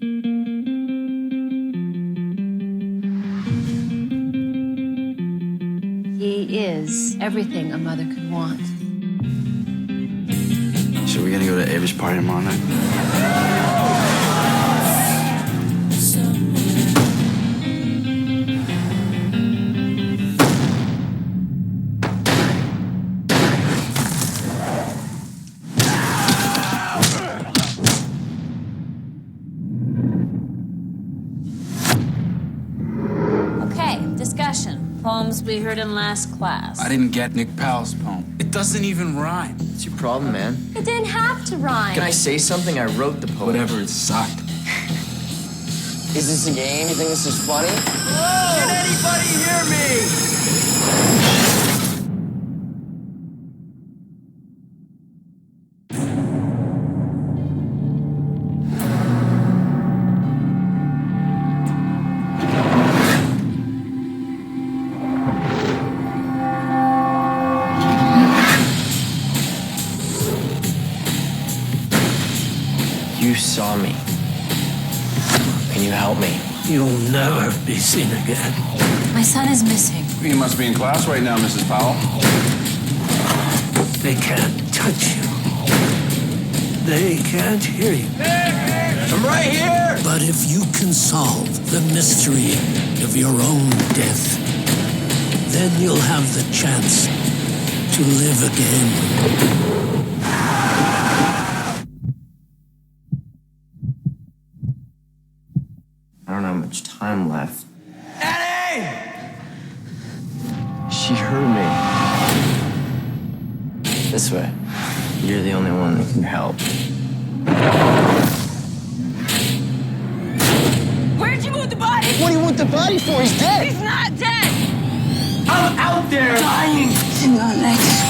He is everything a mother could want. So we're gonna go to Ava's party tomorrow night? Poems we heard in last class. I didn't get Nick Powell's poem. It doesn't even rhyme. What's your problem, man? It didn't have to rhyme. Can I say something? I wrote the poem. Whatever, it sucked. Is this a game? You think this is funny? Whoa! Can anybody hear me? You saw me. Can you help me? You'll never be seen again. My son is missing. You must be in class right now, Mrs. Powell. They can't touch you. They can't hear you. I'm right here! But if you can solve the mystery of your own death, then you'll have the chance to live again. I don't have much time left. Annie! She heard me. This way. You're the only one that can help. Where'd you move the body? What do you want the body for? He's dead! He's not dead! I'm out there dying! In your legs.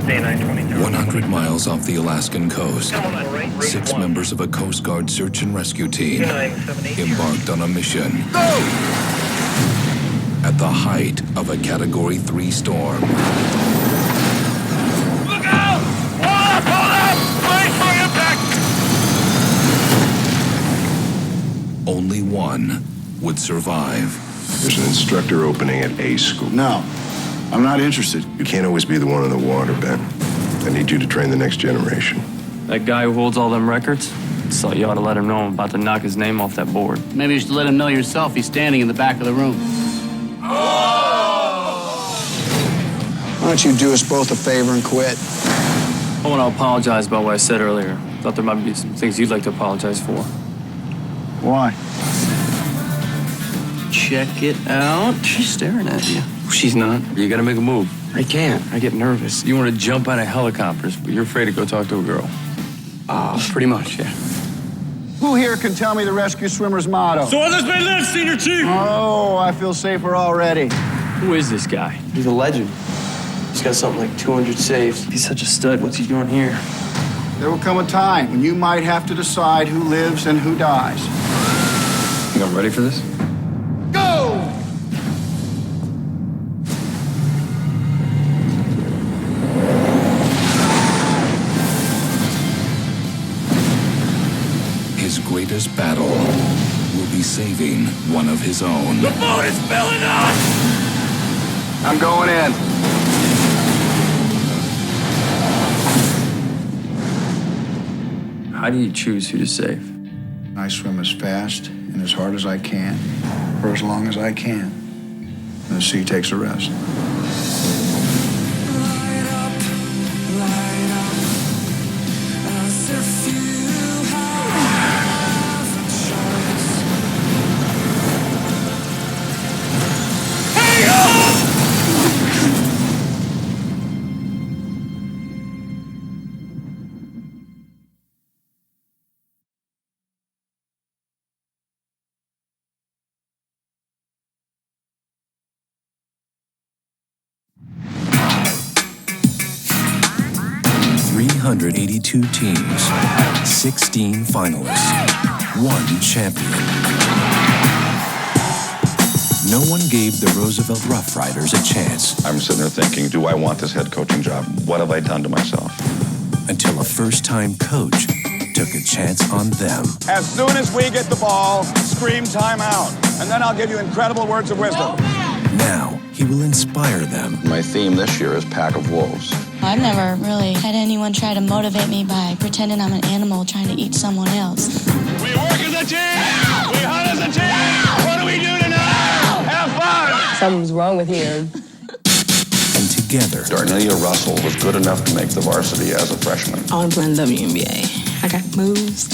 Day 923. 100 miles off the Alaskan coast, 6 members of a Coast Guard search and rescue team embarked on a mission. Go! At the height of a Category 3 storm. Look out! Hold up! Hold up! Brace for impact! Only one would survive. There's an instructor opening at A school. No, I'm not interested. You can't always be the one in the water, Ben. I need you to train the next generation. That guy who holds all them records? So you ought to let him know I'm about to knock his name off that board. Maybe you should let him know yourself. He's standing in the back of the room. Why don't you do us both a favor and quit? I want to apologize about what I said earlier. Thought there might be some things you'd like to apologize for. Why? Check it out. She's staring at you. She's not. You gotta make a move. I can't. I get nervous. You want to jump out of helicopters, but you're afraid to go talk to a girl. Pretty much, yeah. Who here can tell me the rescue swimmer's motto? So others may live, Senior Chief! Oh, I feel safer already. Who is this guy? He's a legend. He's got something like 200 saves. He's such a stud. What's he doing here? There will come a time when you might have to decide who lives and who dies. Think I'm ready for this? Go! His greatest battle will be saving one of his own. The boat is filling up! I'm going in. How do you choose who to save? I swim as fast and as hard as I can, for as long as I can. And the sea takes a rest. 182 teams, 16 finalists, 1 champion. No one gave the Roosevelt Rough Riders a chance. I'm sitting there thinking, do I want this head coaching job? What have I done to myself? Until a first-time coach took a chance on them. As soon as we get the ball, scream timeout, and then I'll give you incredible words of wisdom. Now, he will inspire them. My theme this year is Pack of Wolves. I've never really had anyone try to motivate me by pretending I'm an animal trying to eat someone else. We work as a team! We hunt as a team! What do we do tonight? Have fun! Something's wrong with him. And together, Darnelia Russell was good enough to make the varsity as a freshman. I want to play in the WNBA. I got moves.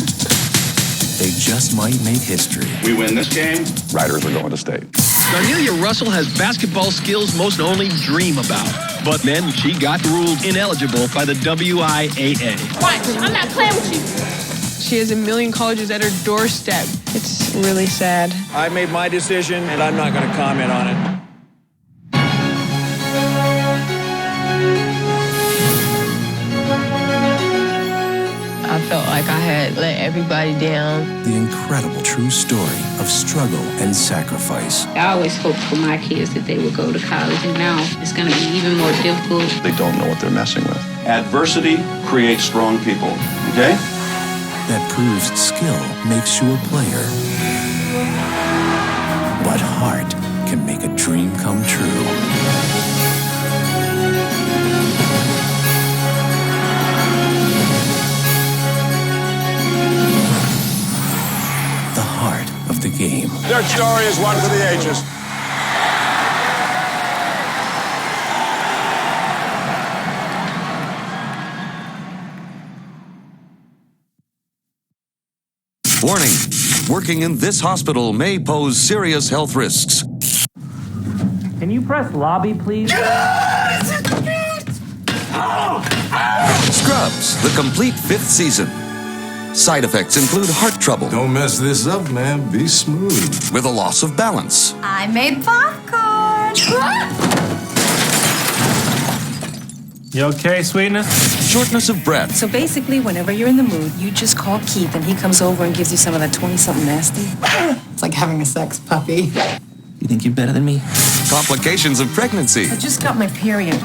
they just might make history. We win this game, Riders are going to state. Darnelia Russell has basketball skills most only dream about. But then she got ruled ineligible by the WIAA. Watch, I'm not playing with you. She has a million colleges at her doorstep. It's really sad. I made my decision, and I'm not going to comment on it. I felt like I had let everybody down. The incredible true story of struggle and sacrifice. I always hoped for my kids that they would go to college, and now it's going to be even more difficult. They don't know what they're messing with. Adversity creates strong people, okay? That proves skill makes you a player. But heart can make a dream come true. The heart of the game. Their story is one for the ages. Warning, working in this hospital may pose serious health risks. Can you press lobby, please? Scrubs, the complete 5th season. Side effects include heart trouble. Don't mess this up, man. Be smooth. With a loss of balance. I made popcorn. You okay, sweetness? Shortness of breath. So basically, whenever you're in the mood, you just call Keith and he comes over and gives you some of that 20-something nasty. It's like having a sex puppy. You think you're better than me? Complications of pregnancy. I just got my period.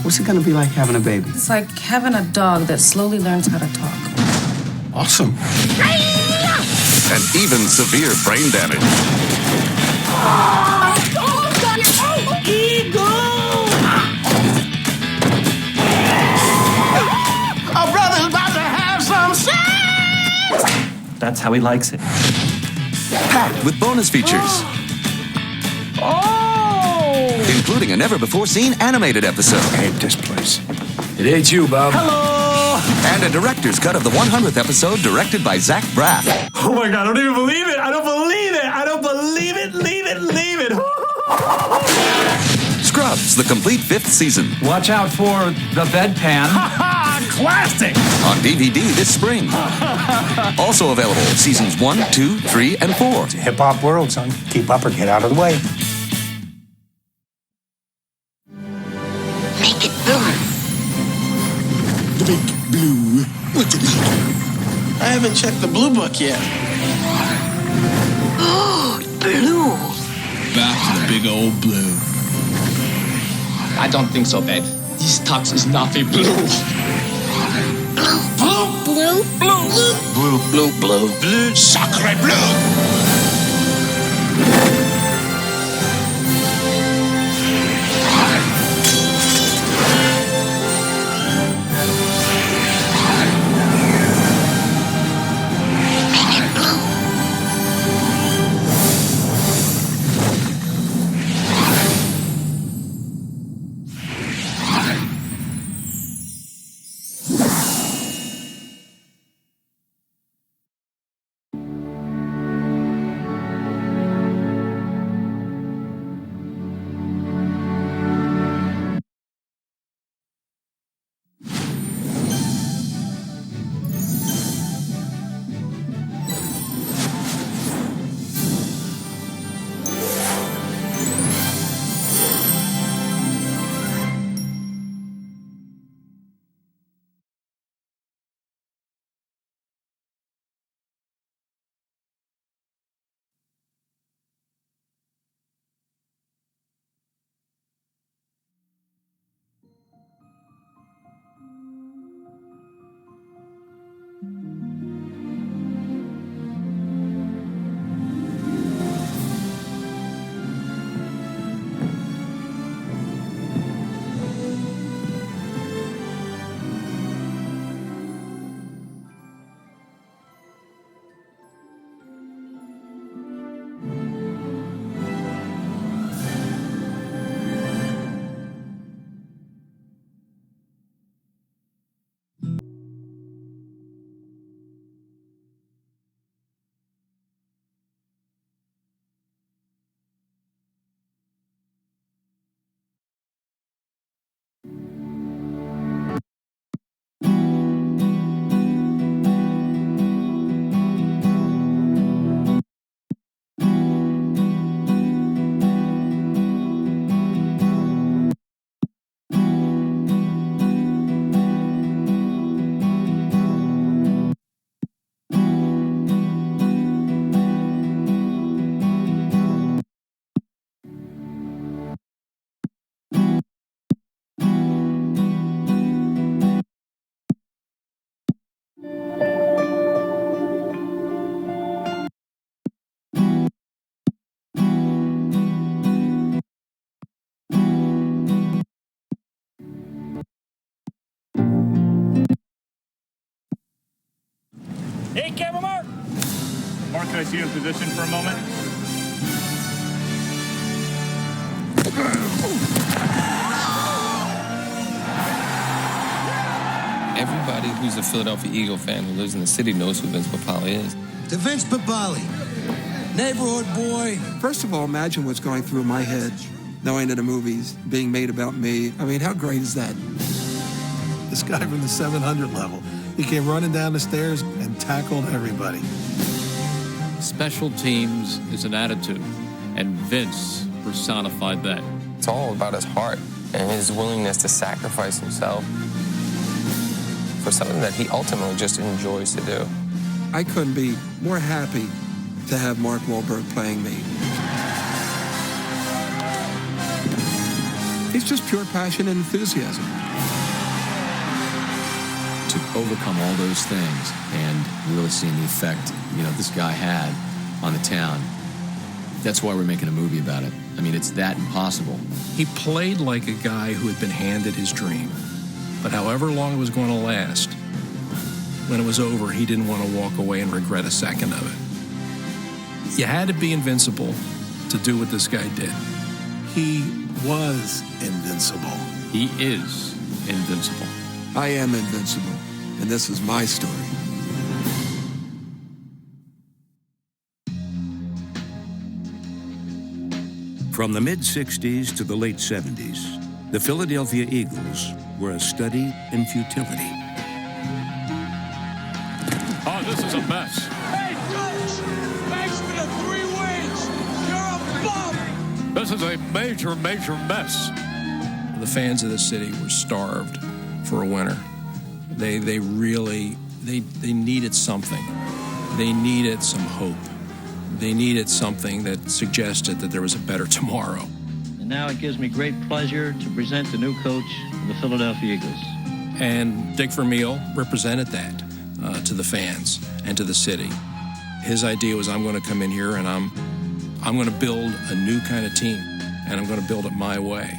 What's it gonna be like having a baby? It's like having a dog that slowly learns how to talk. Awesome. And even severe brain damage. Our brother's about to have some sex! That's how he likes it. Packed with bonus features. Including a never-before-seen animated episode. I hate this place. It ain't you, Bob. Hello! And a director's cut of the 100th episode directed by Zach Braff. Oh my God, I don't even believe it! I don't believe it! I don't believe it! Leave it! Leave it! Scrubs, the complete 5th season. Watch out for the bedpan. Classic! On DVD this spring. Also available seasons 1, 2, 3, and 4. It's a hip-hop world, son. Keep up or get out of the way. Make it blue. The big blue. What's it like? I haven't checked the blue book yet. Oh, blue. Back to the big old blue. I don't think so, babe. This tux is not a blue. Blue, blue, blue, blue, blue, blue, blue, sacre bleu. can I see you in position for a moment? Everybody who's a Philadelphia Eagle fan who lives in the city knows who Vince Papale is. To Vince Papale, neighborhood boy. First of all, imagine what's going through my head, knowing that a movie's being made about me. I mean, how great is that? This guy from the 700 level, he came running down the stairs and tackled everybody. Special teams is an attitude, and Vince personified that. It's all about his heart and his willingness to sacrifice himself for something that he ultimately just enjoys to do. I couldn't be more happy to have Mark Wahlberg playing me. He's just pure passion and enthusiasm. To overcome all those things and really seeing the effect, this guy had on the town, that's why we're making a movie about it. I mean, it's that impossible. He played like a guy who had been handed his dream. But however long it was going to last, when it was over, he didn't want to walk away and regret a second of it. You had to be invincible to do what this guy did. He was invincible. He is invincible. I am invincible, and this is my story. From the mid-'60s to the late '70s, the Philadelphia Eagles were a study in futility. Oh, this is a mess. Hey, Coach! Thanks for the 3 wins! You're a bum! This is a major, major mess. The fans of the city were starved for a winner. They really needed something. They needed some hope. They needed something that suggested that there was a better tomorrow. And now it gives me great pleasure to present the new coach of the Philadelphia Eagles. And Dick Vermeil represented that to the fans and to the city. His idea was, I'm going to come in here and I'm going to build a new kind of team, and I'm going to build it my way.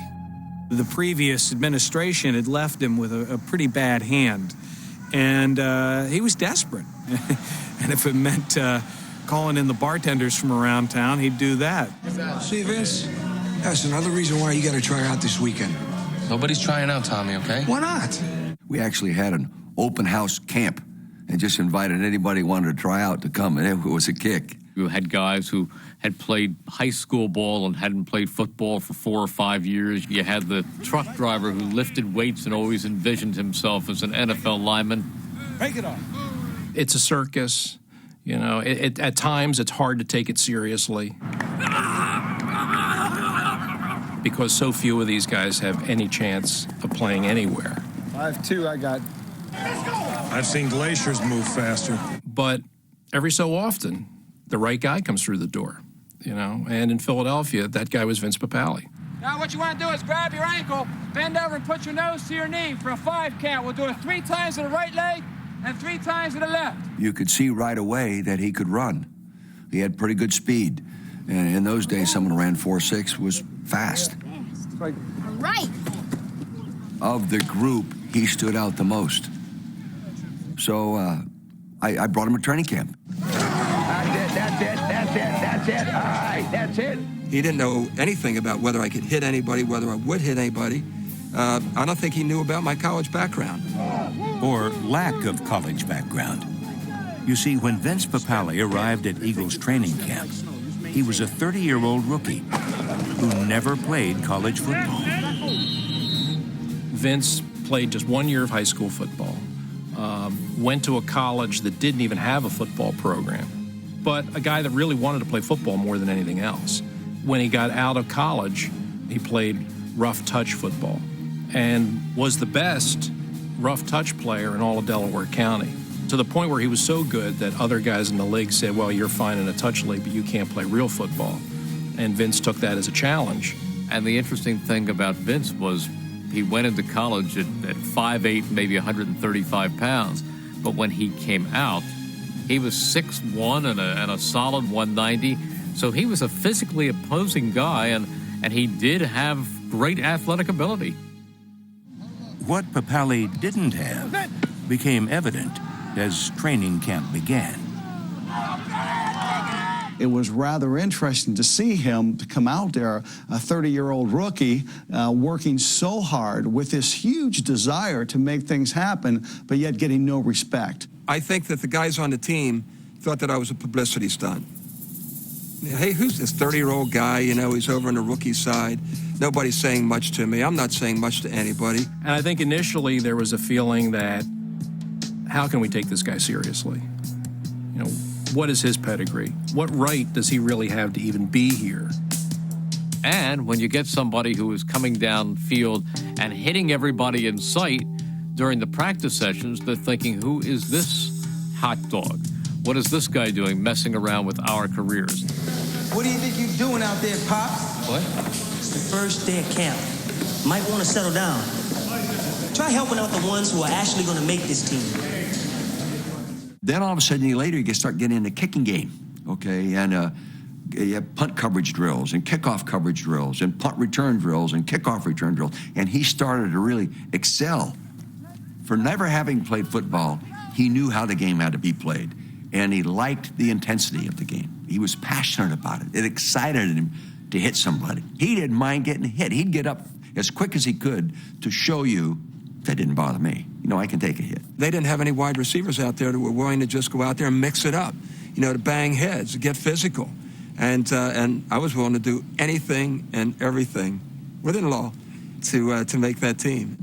The previous administration had left him with a pretty bad hand, and he was desperate. And if it meant calling in the bartenders from around town, he'd do that. See, Vince, that's another reason why you got to try out this weekend. Nobody's trying out, Tommy, okay? Why not? We actually had an open house camp and just invited anybody who wanted to try out to come, and it was a kick. You had guys who had played high school ball and hadn't played football for 4 or 5 years. You had the truck driver who lifted weights and always envisioned himself as an NFL lineman. Break it off. It's a circus. At times it's hard to take it seriously because so few of these guys have any chance of playing anywhere. 5'2", I got. I've seen glaciers move faster. But every so often, the right guy comes through the door, and in Philadelphia, that guy was Vince Papale. Now what you want to do is grab your ankle, bend over and put your nose to your knee for a 5 count. We'll do it 3 times to the right leg and 3 times to the left. You could see right away that he could run. He had pretty good speed. And in those days, someone who ran 4.6 was fast. All right. Of the group, he stood out the most. So I brought him to training camp. That's it. All right, that's it. He didn't know anything about whether I could hit anybody, whether I would hit anybody. I don't think he knew about my college background. Or lack of college background. You see, when Vince Papale arrived at Eagles training camp, he was a 30-year-old rookie who never played college football. Vince played just 1 year of high school football, went to a college that didn't even have a football program, but a guy that really wanted to play football more than anything else. When he got out of college, he played rough touch football and was the best rough touch player in all of Delaware County, to the point where he was so good that other guys in the league said, well, you're fine in a touch league, but you can't play real football. And Vince took that as a challenge. And the interesting thing about Vince was he went into college at 5'8", maybe 135 pounds. But when he came out, he was 6'1" and a solid 190. So he was a physically opposing guy, and he did have great athletic ability. What Papale didn't have became evident as training camp began. it was rather interesting to see him come out there, a 30-year-old rookie, working so hard with this huge desire to make things happen, but yet getting no respect. I think that the guys on the team thought that I was a publicity stunt. Hey, who's this 30-year-old guy? You know, he's over on the rookie side. Nobody's saying much to me. I'm not saying much to anybody. And I think initially there was a feeling that, how can we take this guy seriously? You know, what is his pedigree? What right does he really have to even be here? And when you get somebody who is coming downfield and hitting everybody in sight during the practice sessions, they're thinking, who is this hot dog? What is this guy doing messing around with our careers? What do you think you're doing out there, Pops? What? It's the first day of camp. Might want to settle down. Try helping out the ones who are actually going to make this team. Then all of a sudden, later, you start getting in the kicking game, okay? And you have punt coverage drills and kickoff coverage drills and punt return drills and kickoff return drills. And he started to really excel. For never having played football, he knew how the game had to be played. And he liked the intensity of the game. He was passionate about it. It excited him to hit somebody. He didn't mind getting hit. He'd get up as quick as he could to show you that didn't bother me. You know, I can take a hit. They didn't have any wide receivers out there that were willing to just go out there and mix it up, you know, to bang heads, to get physical. And I was willing to do anything and everything within law to make that team.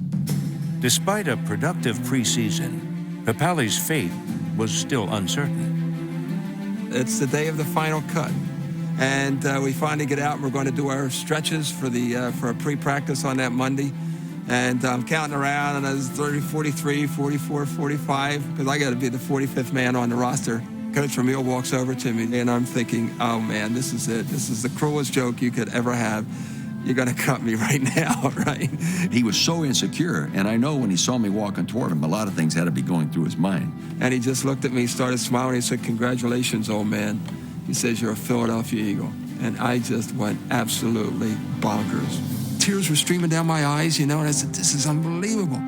Despite a productive preseason, Papale's fate was still uncertain. It's the day of the final cut. And we finally get out and we're going to do our stretches for a pre-practice on that Monday. And I'm counting around, and I was 30, 43, 44, 45, because I got to be the 45th man on the roster. Coach Ramil walks over to me, and I'm thinking, oh, man, this is it. This is the cruelest joke you could ever have. You're going to cut me right now, right? He was so insecure, and I know when he saw me walking toward him, a lot of things had to be going through his mind. And he just looked at me, started smiling. He said, congratulations, old man. He says, you're a Philadelphia Eagle. And I just went absolutely bonkers. Tears were streaming down my eyes, you know, and I said, this is unbelievable.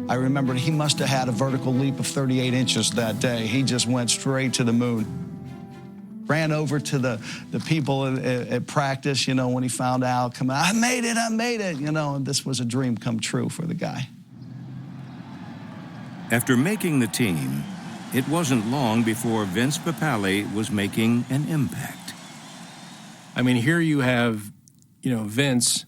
I remember he must have had a vertical leap of 38 inches that day. He just went straight to the moon. Ran over to the people at practice, you know, when he found out, come on, I made it, you know, and this was a dream come true for the guy. After making the team, it wasn't long before Vince Papale was making an impact. I mean, here you have, you know, Vince,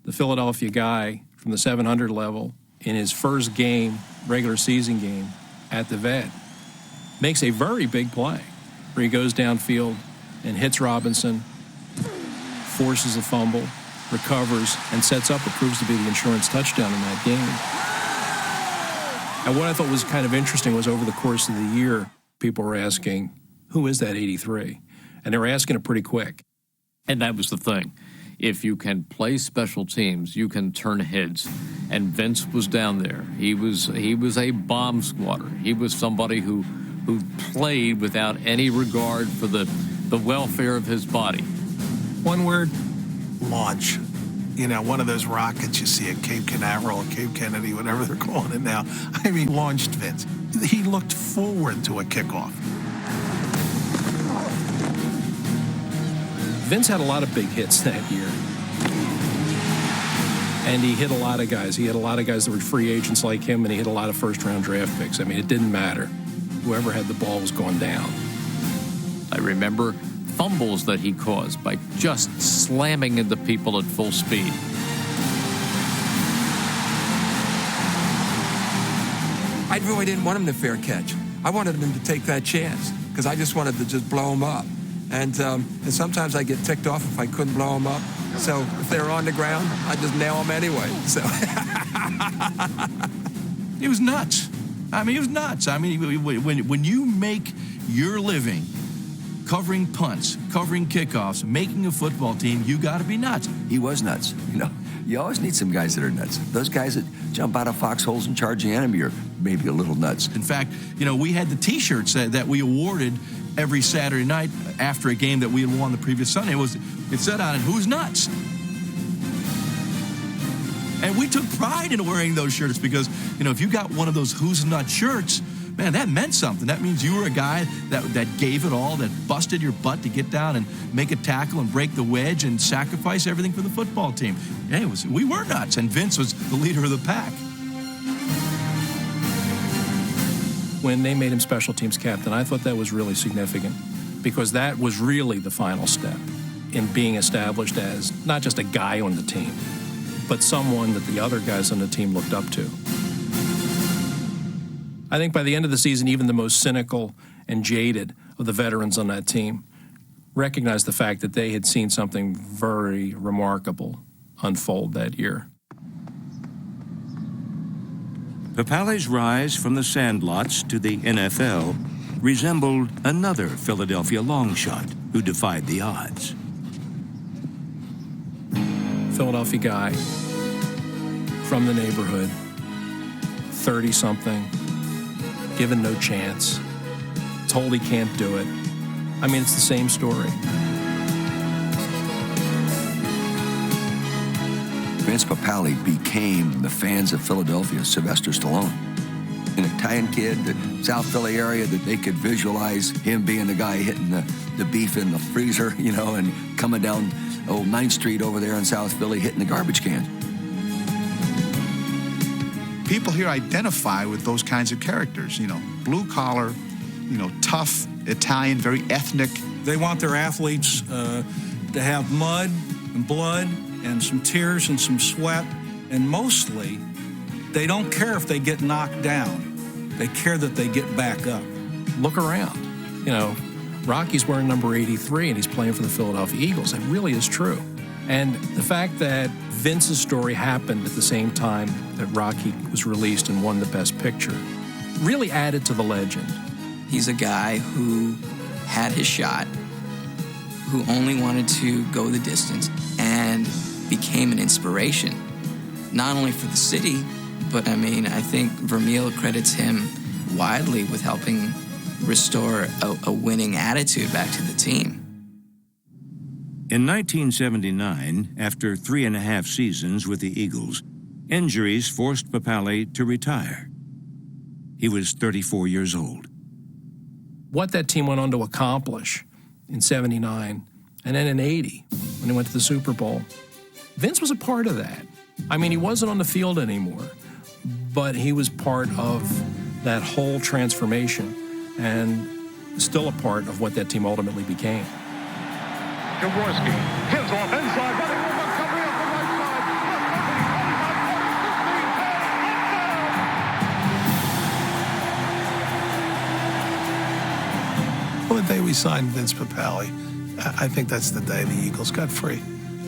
the Philadelphia guy from the 700 level, in his first game, regular season game, at the Vet, makes a very big play where he goes downfield and hits Robinson, forces a fumble, recovers, and sets up what proves to be the insurance touchdown in that game. And what I thought was kind of interesting was over the course of the year, people were asking, who is that 83? And they were asking it pretty quick. And that was the thing. If you can play special teams, you can turn heads. And Vince was down there. He was a bomb squatter. He was somebody who played without any regard for the welfare of his body. One word, launch. You know, one of those rockets you see at Cape Canaveral or Cape Kennedy, whatever they're calling it now. I mean, launched Vince. He looked forward to a kickoff. Vince had a lot of big hits that year. And he hit a lot of guys. He had a lot of guys that were free agents like him, and he hit a lot of first-round draft picks. I mean, it didn't matter. Whoever had the ball was going down. I remember fumbles that he caused by just slamming into people at full speed. I really didn't want him to fair catch. I wanted him to take that chance because I just wanted to just blow him up. And sometimes I get ticked off if I couldn't blow them up. So if they were on the ground, I'd just nail them anyway. So It was nuts. I mean, it was nuts. I mean, when you make your living covering punts, covering kickoffs, making a football team, you got to be nuts. He was nuts. You know, you always need some guys that are nuts. Those guys that jump out of foxholes and charge the enemy are maybe a little nuts. In fact, you know, we had the T-shirts that we awarded every Saturday night after a game that we had won the previous Sunday. It said on it, "Who's nuts?" And we took pride in wearing those shirts because, you know, if you got one of those "Who's Nuts" shirts, man, that meant something. That means you were a guy that gave it all, that busted your butt to get down and make a tackle and break the wedge and sacrifice everything for the football team. Yeah, we were nuts, and Vince was the leader of the pack. When they made him special teams captain, I thought that was really significant because that was really the final step in being established as not just a guy on the team, but someone that the other guys on the team looked up to. I think by the end of the season, even the most cynical and jaded of the veterans on that team recognized the fact that they had seen something very remarkable unfold that year. Papale's rise from the sandlots to the NFL resembled another Philadelphia long shot who defied the odds. Philadelphia guy from the neighborhood, 30-something, given no chance, told he can't do it. I mean, it's the same story. Vince Papale became the fans of Philadelphia Sylvester Stallone. An Italian kid, the South Philly area, that they could visualize him being the guy hitting the beef in the freezer, you know, and coming down old 9th Street over there in South Philly hitting the garbage cans. People here identify with those kinds of characters, you know, blue collar, you know, tough, Italian, very ethnic. They want their athletes to have mud and blood and some tears and some sweat, and mostly, they don't care if they get knocked down. They care that they get back up. Look around. You know, Rocky's wearing number 83 and he's playing for the Philadelphia Eagles. That really is true. And the fact that Vince's story happened at the same time that Rocky was released and won the Best Picture really added to the legend. He's a guy who had his shot, who only wanted to go the distance, and became an inspiration, not only for the city, but I mean, I think Vermeil credits him widely with helping restore a winning attitude back to the team. In 1979, after 3.5 seasons with the Eagles, injuries forced Papale to retire. He was 34 years old. What that team went on to accomplish in 79 and then in 80 when they went to the Super Bowl, Vince was a part of that. I mean, he wasn't on the field anymore, but he was part of that whole transformation and still a part of what that team ultimately became. Jaworski, hands off inside, running over, covering up the right side. Well, the day we signed Vince Papale, I think that's the day the Eagles got free.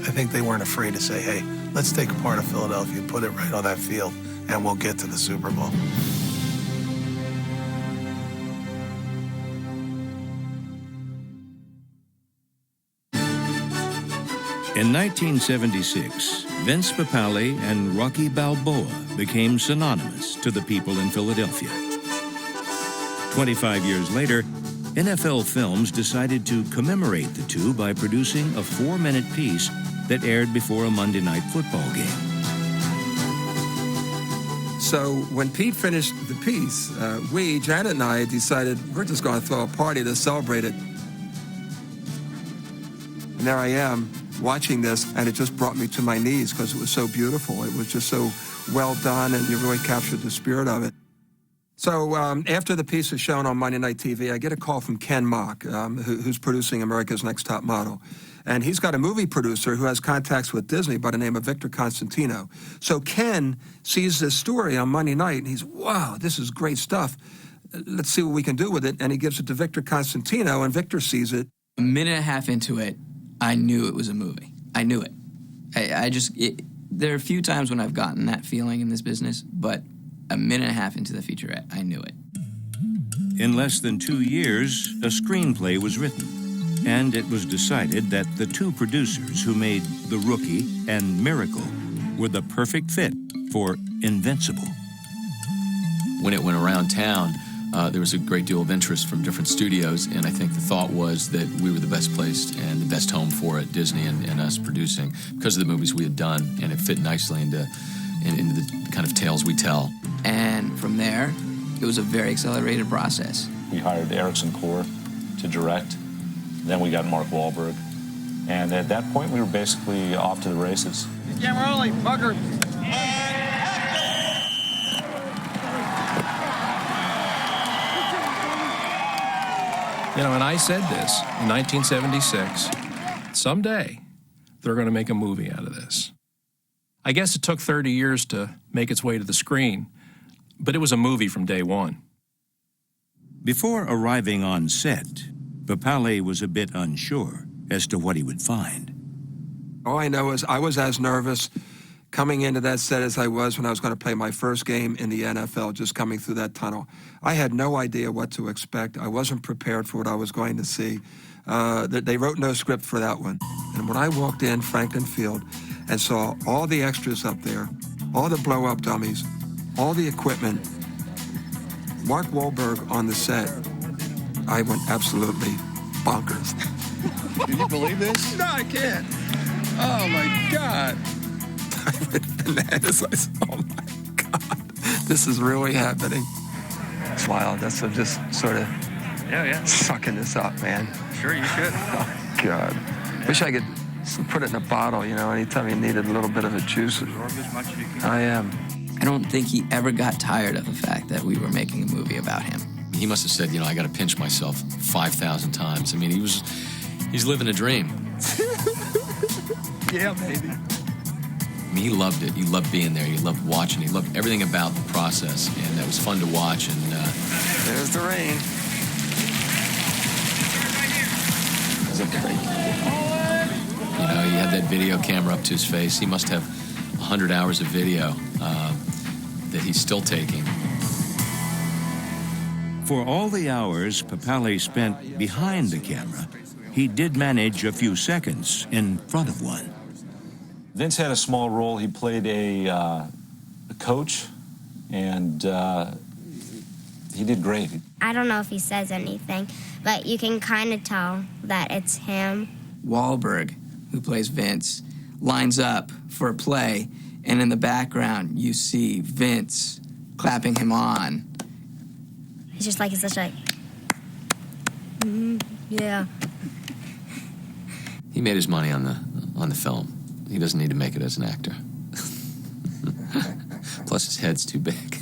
I think they weren't afraid to say, hey, let's take a part of Philadelphia, put it right on that field, and we'll get to the Super Bowl. In 1976, Vince Papale and Rocky Balboa became synonymous to the people in Philadelphia. 25 years later, NFL Films decided to commemorate the two by producing a 4-minute piece that aired before a Monday Night Football game. So when Pete finished the piece, Janet and I decided we're just going to throw a party to celebrate it. And there I am watching this, and it just brought me to my knees because it was so beautiful. It was just so well done, and you really captured the spirit of it. So after the piece is shown on Monday Night TV, I get a call from Ken Mock, who's producing America's Next Top Model. And he's got a movie producer who has contacts with Disney by the name of Victor Constantino. So Ken sees this story on Monday night, and he's, wow, this is great stuff. Let's see what we can do with it. And he gives it to Victor Constantino, and Victor sees it. A minute and a half into it, I knew it was a movie. I knew it. There are a few times when I've gotten that feeling in this business, but a minute and a half into the featurette, I knew it. In less than 2 years, a screenplay was written, and it was decided that the two producers who made The Rookie and Miracle were the perfect fit for Invincible. When it went around town, there was a great deal of interest from different studios, and I think the thought was that we were the best placed and the best home for it, Disney and us producing, because of the movies we had done, and it fit nicely into the kind of tales we tell. And from there, It was a very accelerated process. We hired Erickson Core to direct. Then we got Mark Wahlberg. And at that point, we were basically off to the races. Yeah, we're only bugger. You know, and I said this in 1976, someday they're going to make a movie out of this. I guess it took 30 years to make its way to the screen, but it was a movie from day one. Before arriving on set, Papale was a bit unsure as to what he would find. All I know is I was as nervous coming into that set as I was when I was going to play my first game in the NFL, just coming through that tunnel. I had no idea what to expect. I wasn't prepared for what I was going to see. They wrote no script for that one. And when I walked in Franklin Field and saw all the extras up there, all the blow-up dummies, all the equipment, Mark Wahlberg on the set, I went absolutely bonkers. Can you believe this? No, I can't. Oh, my God. I went bananas. I said, oh, my God. This is really happening. It's wild. That's just sort of sucking this up, man. Sure, you should. Oh, God. Wish I could put it in a bottle, you know, anytime you needed a little bit of a juice. I am. I don't think he ever got tired of the fact that we were making a movie about him. He must have said, you know, I got to pinch myself 5,000 times. I mean, he's living a dream. Yeah, baby. I mean, he loved it. He loved being there. He loved watching. He loved everything about the process, and it was fun to watch. And there's the rain. Is it great? You know, he had that video camera up to his face. He must have 100 hours of video that he's still taking. For all the hours Papale spent behind the camera, he did manage a few seconds in front of one. Vince had a small role. He played a coach, and he did great. I don't know if he says anything, but you can kind of tell that it's him. Wahlberg, who plays Vince, lines up for a play, and in the background you see Vince clapping him on. It's just like, it's such like, yeah. He made his money on the film. He doesn't need to make it as an actor. Plus, his head's too big.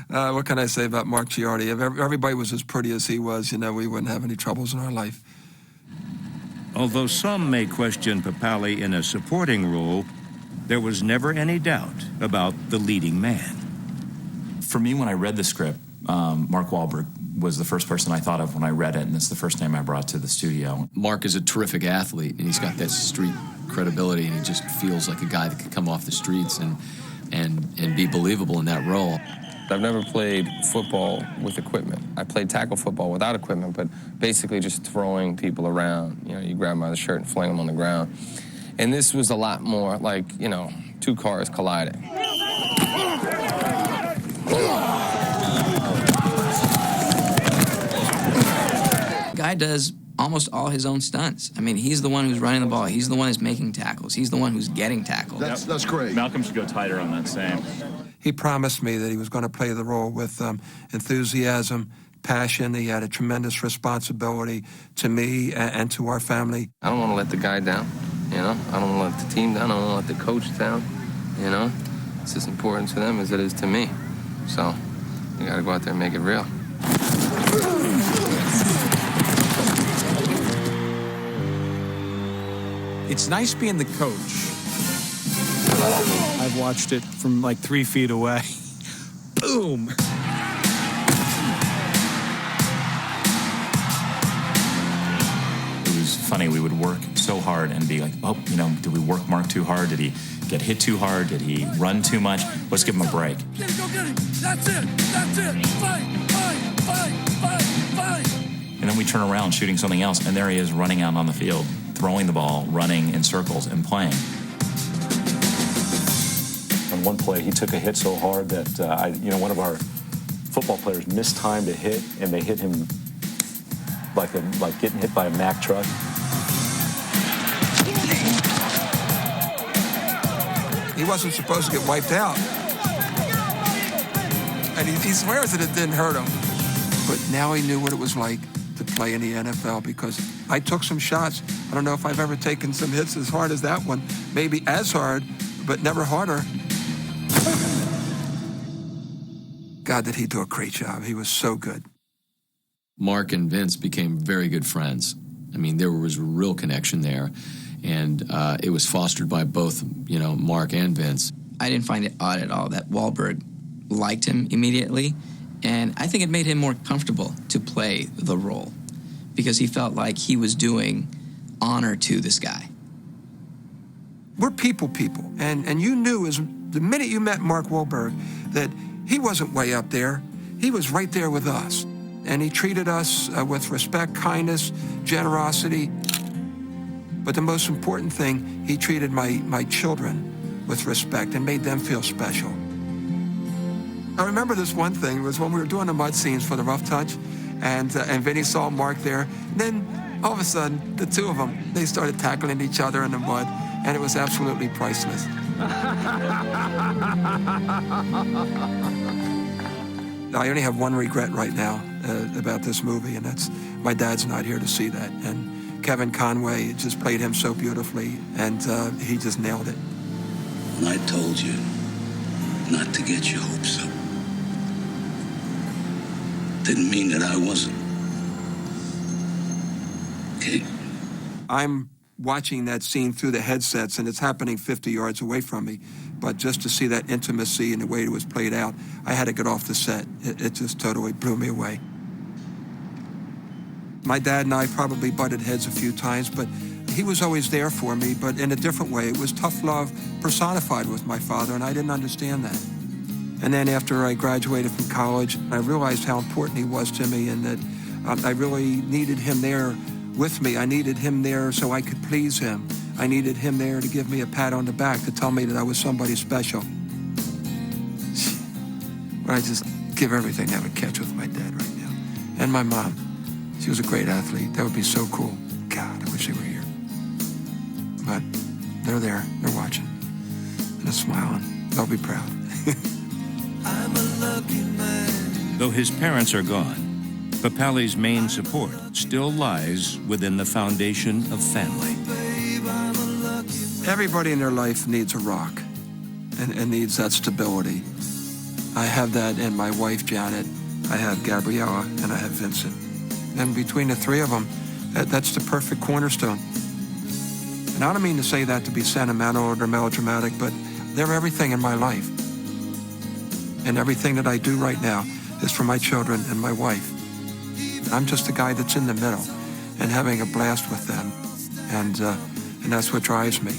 What can I say about Mark Giardi? If everybody was as pretty as he was, you know, we wouldn't have any troubles in our life. Although some may question Papale in a supporting role, there was never any doubt about the leading man. For me, when I read the script, Mark Wahlberg was the first person I thought of when I read it, and it's the first name I brought to the studio. Mark is a terrific athlete, and he's got that street credibility, and he just feels like a guy that could come off the streets and be believable in that role. I've never played football with equipment. I played tackle football without equipment, but basically just throwing people around. You know, you grab them by the shirt and fling them on the ground. And this was a lot more like, you know, two cars colliding. Guy does almost all his own stunts. I mean, he's the one who's running the ball. He's the one who's making tackles. He's the one who's getting tackled. That's great. Malcolm should go tighter on that same. He promised me that he was going to play the role with enthusiasm, passion. He had a tremendous responsibility to me and to our family. I don't want to let the guy down, you know? I don't want to let the team down. I don't want to let the coach down, you know? It's as important to them as it is to me. So, you got to go out there and make it real. It's nice being the coach. I've watched it from like 3 feet away. Boom! It was funny, we would work so hard and be like, oh, you know, did we work Mark too hard? Did he get hit too hard? Did he run too much? Let's give him a break. Get it, go get him. That's it. That's it. Fight, fight, fight, fight, fight. And then we turn around shooting something else, and there he is running out on the field, throwing the ball, running in circles, and playing. On one play, he took a hit so hard that, one of our football players mistimed a hit, and they hit him like getting hit by a Mack truck. He wasn't supposed to get wiped out. And he swears that it didn't hurt him. But now he knew what it was like to play in the NFL because I took some shots. I don't know if I've ever taken some hits as hard as that one. Maybe as hard, but never harder. God, did he do a great job. He was so good. Mark and Vince became very good friends. I mean, there was a real connection there, and it was fostered by both, Mark and Vince. I didn't find it odd at all that Wahlberg liked him immediately, and I think it made him more comfortable to play the role because he felt like he was doing honor to this guy. We're people, and you knew the minute you met Mark Wahlberg that he wasn't way up there. He was right there with us. And he treated us with respect, kindness, generosity. But the most important thing, he treated my children with respect and made them feel special. I remember this one thing, was when we were doing the mud scenes for the Rough Touch, and Vinny saw Mark there. And then, all of a sudden, the two of them, they started tackling each other in the mud, and it was absolutely priceless. I only have one regret right now about this movie, and that's my dad's not here to see that. And Kevin Conway just played him so beautifully, and he just nailed it. When I told you not to get your hopes up, didn't mean that I wasn't. Okay? I'm watching that scene through the headsets, and it's happening 50 yards away from me. But just to see that intimacy and the way it was played out, I had to get off the set. It just totally blew me away. My dad and I probably butted heads a few times, but he was always there for me, but in a different way. It was tough love personified with my father, and I didn't understand that. And then after I graduated from college, I realized how important he was to me and that I really needed him there with me. I needed him there so I could please him. I needed him there to give me a pat on the back to tell me that I was somebody special. But I just give everything to have a catch with my dad right now. And my mom. She was a great athlete. That would be so cool. God, I wish they were here. But they're there. They're watching. And they're smiling. They'll be proud. I'm a lucky man. Though his parents are gone, Papale's main support still lies within the foundation of family. Everybody in their life needs a rock and needs that stability. I have that in my wife, Janet. I have Gabriella, and I have Vincent. And between the three of them, that's the perfect cornerstone. And I don't mean to say that to be sentimental or melodramatic, but they're everything in my life. And everything that I do right now is for my children and my wife. I'm just the guy that's in the middle and having a blast with them. And that's what drives me.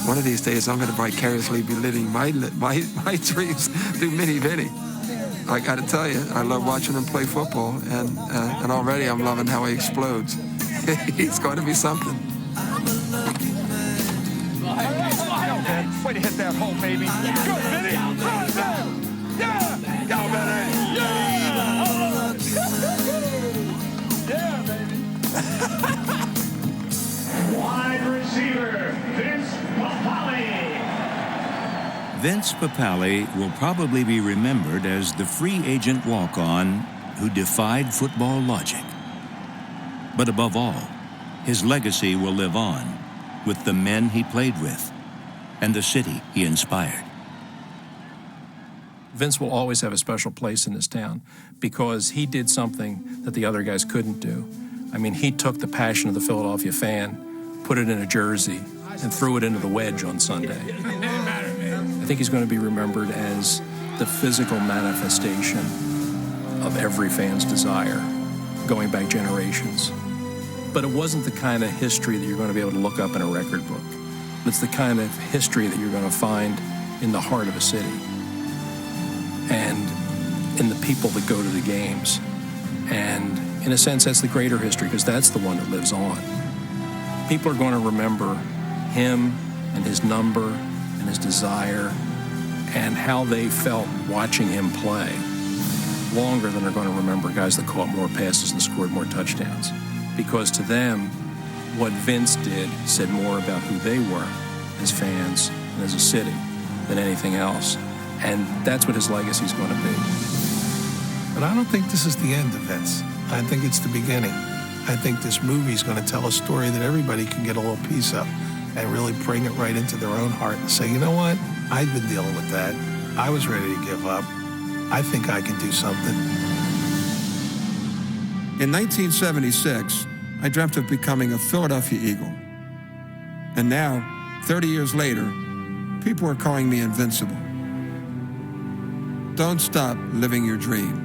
One of these days, I'm going to vicariously be living my dreams through Mini Vinny. I got to tell you, I love watching him play football, and already I'm loving how he explodes. He's going to be something. Way to hit that hole, baby. Good, Vinny. Yeah. Go, Vinny. Yeah, baby. Wide receiver, Vince Papale. Vince Papale will probably be remembered as the free agent walk-on who defied football logic. But above all, his legacy will live on with the men he played with and the city he inspired. Vince will always have a special place in this town because he did something that the other guys couldn't do. I mean, he took the passion of the Philadelphia fan, put it in a jersey, and threw it into the wedge on Sunday. I think he's going to be remembered as the physical manifestation of every fan's desire, going back generations. But it wasn't the kind of history that you're going to be able to look up in a record book. It's the kind of history that you're going to find in the heart of a city and in the people that go to the games. And in a sense, that's the greater history because that's the one that lives on. People are going to remember him and his number and his desire and how they felt watching him play longer than they're going to remember guys that caught more passes and scored more touchdowns. Because to them, what Vince did said more about who they were as fans and as a city than anything else. And that's what his legacy is going to be. But I don't think this is the end of Vince. I think it's the beginning. I think this movie is going to tell a story that everybody can get a little piece of and really bring it right into their own heart and say, you know what? I've been dealing with that. I was ready to give up. I think I can do something. In 1976, I dreamt of becoming a Philadelphia Eagle. And now, 30 years later, people are calling me Invincible. Don't stop living your dream.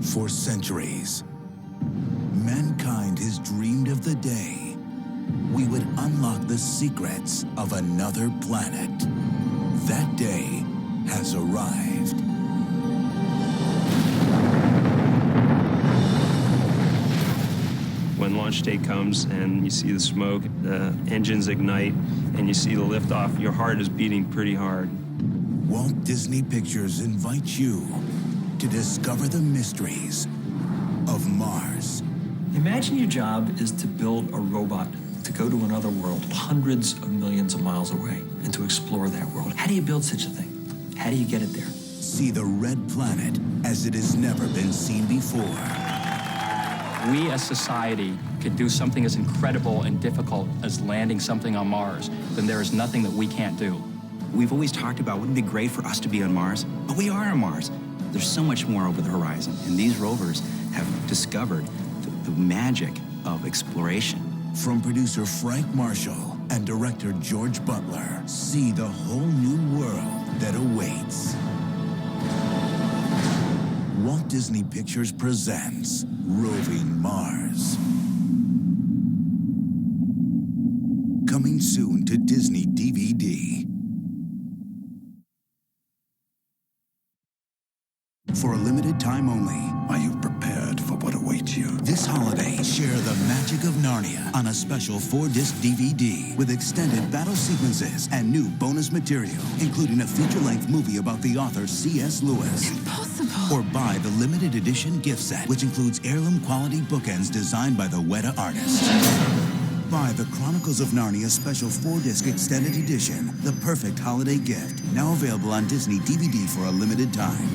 For centuries, mankind has dreamed of the day we would unlock the secrets of another planet. That day has arrived. When launch day comes and you see the smoke, the engines ignite, and you see the liftoff, your heart is beating pretty hard. Walt Disney Pictures invites you to discover the mysteries of Mars. Imagine your job is to build a robot to go to another world hundreds of millions of miles away and to explore that world. How do you build such a thing? How do you get it there? See the red planet as it has never been seen before. We as society could do something as incredible and difficult as landing something on Mars, then there is nothing that we can't do. We've always talked about wouldn't it be great for us to be on Mars, but we are on Mars. There's so much more over the horizon, and these rovers have discovered the magic of exploration. From producer Frank Marshall and director George Butler, see the whole new world that awaits. Walt Disney Pictures presents Roving Mars. Coming soon to Disney DVD. For a limited time only. Are you prepared for what awaits you? This holiday, share the magic of Narnia on a special 4-disc DVD with extended battle sequences and new bonus material, including a feature-length movie about the author C.S. Lewis. Impossible. Or buy the limited edition gift set, which includes heirloom quality bookends designed by the Weta artist. Buy the Chronicles of Narnia special 4-disc extended edition, the perfect holiday gift. Now available on Disney DVD for a limited time.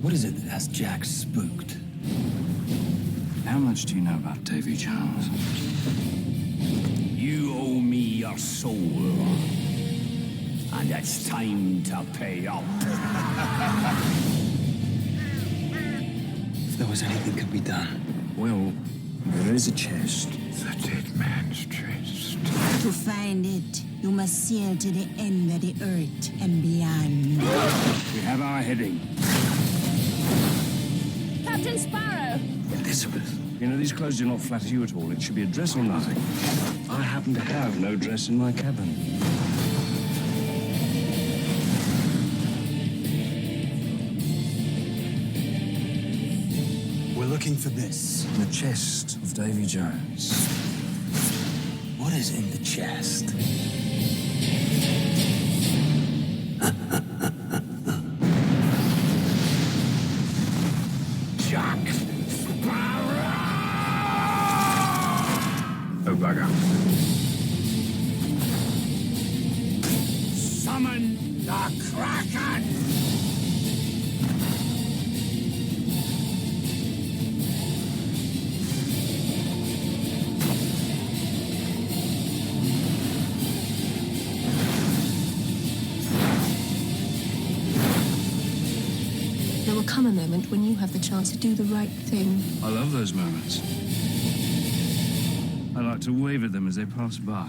What is it that has Jack spooked? How much do you know about Davy Jones? You owe me your soul. And it's time to pay up. If there was anything could be done. Well, there is a chest. The dead man's chest. To find it, you must sail to the end of the earth and beyond. We have our heading. Captain Sparrow! Elizabeth. You know, these clothes do not flatter you at all. It should be a dress or nothing. I happen to have no dress in my cabin. looking for this. The chest of Davy Jones. What is in the chest? Jack Sparrow! Oh, bugger. Summon the Kraken! There will come a moment when you have the chance to do the right thing. I love those moments. I like to wave at them as they pass by.